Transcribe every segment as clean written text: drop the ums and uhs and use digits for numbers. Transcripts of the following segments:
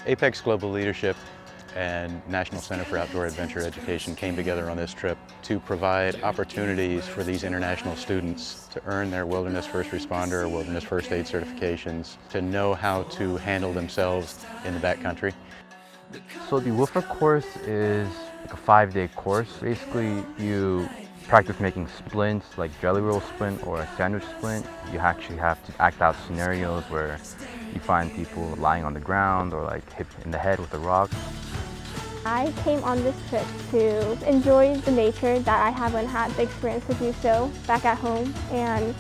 Apex Global Leadership and National Center for Outdoor Adventure Education came together on this trip to provide opportunities for these international students to earn their Wilderness First Responder or Wilderness First Aid certifications, to know how to handle themselves in the backcountry. So the Woofer course is like a 5-day course. Basically, you practice making splints, like jelly roll splint or a sandwich splint. You actually have to act out scenarios where you find people lying on the ground or like hit in the head with a rock. I came on this trip to enjoy the nature that I haven't had the experience to do so back at home. And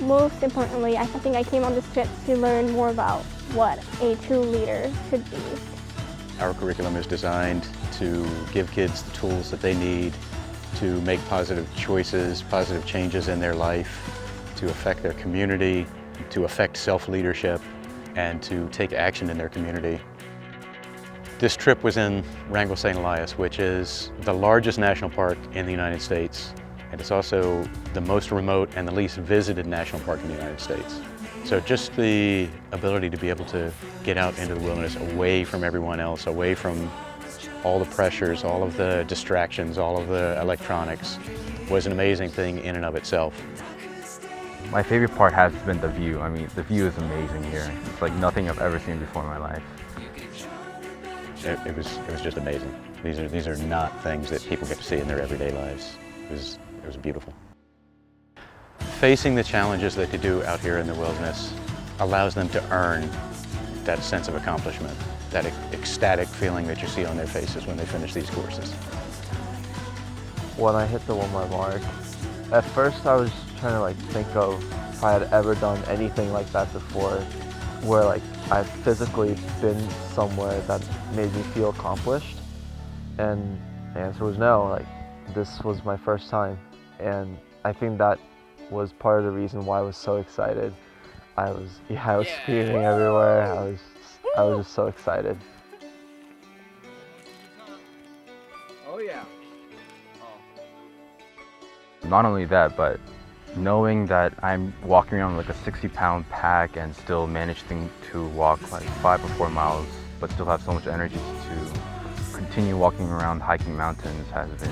most importantly, I think I came on this trip to learn more about what a true leader should be. Our curriculum is designed to give kids the tools that they need to make positive choices, positive changes in their life, to affect their community, to affect self-leadership, and to take action in their community. This trip was in Wrangell St. Elias, which is the largest national park in the United States, and it's also the most remote and the least visited national park in the United States. So just the ability to be able to get out into the wilderness away from everyone else, away from all the pressures, all of the distractions, all of the electronics, was an amazing thing in and of itself. My favorite part has been the view. I mean, the view is amazing here. It's like nothing I've ever seen before in my life. It was just amazing. These are not things that people get to see in their everyday lives. It was beautiful. Facing the challenges that they do out here in the wilderness allows them to earn that sense of accomplishment, that ecstatic feeling that you see on their faces when they finish these courses. When I hit the 1 mile mark, at first I was trying to think of if I had ever done anything like that before, where I've physically been somewhere that made me feel accomplished, and the answer was no. This was my first time, and I think that was part of the reason why I was so excited. I was screaming everywhere. I was just so excited. Oh yeah. Not only that, but knowing that I'm walking around with a 60-pound pack and still managing to walk 5 or 4 miles, but still have so much energy to continue walking around hiking mountains has been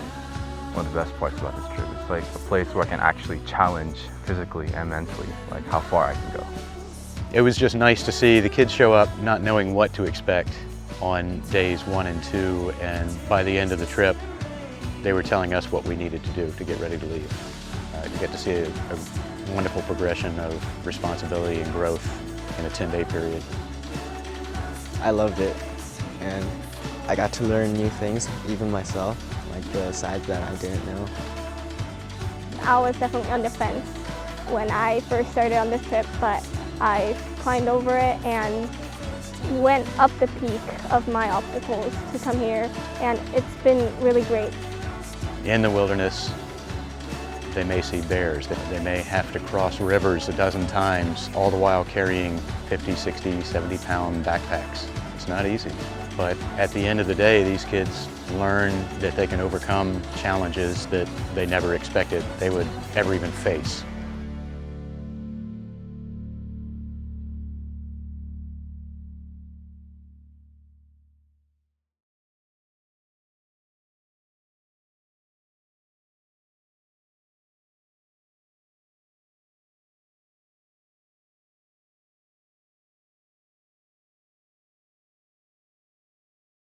one of the best parts about this trip. It's like a place where I can actually challenge physically and mentally, how far I can go. It was just nice to see the kids show up not knowing what to expect on days 1 and 2, and by the end of the trip, they were telling us what we needed to do to get ready to leave. You get to see a wonderful progression of responsibility and growth in a 10-day period. I loved it, and I got to learn new things, even myself, like the sides that I didn't know. I was definitely on the fence when I first started on this trip, but I climbed over it and went up the peak of my obstacles to come here, and it's been really great. In the wilderness, they may see bears, they may have to cross rivers a dozen times, all the while carrying 50, 60, 70-pound backpacks. It's not easy, but at the end of the day, these kids learn that they can overcome challenges that they never expected they would ever even face.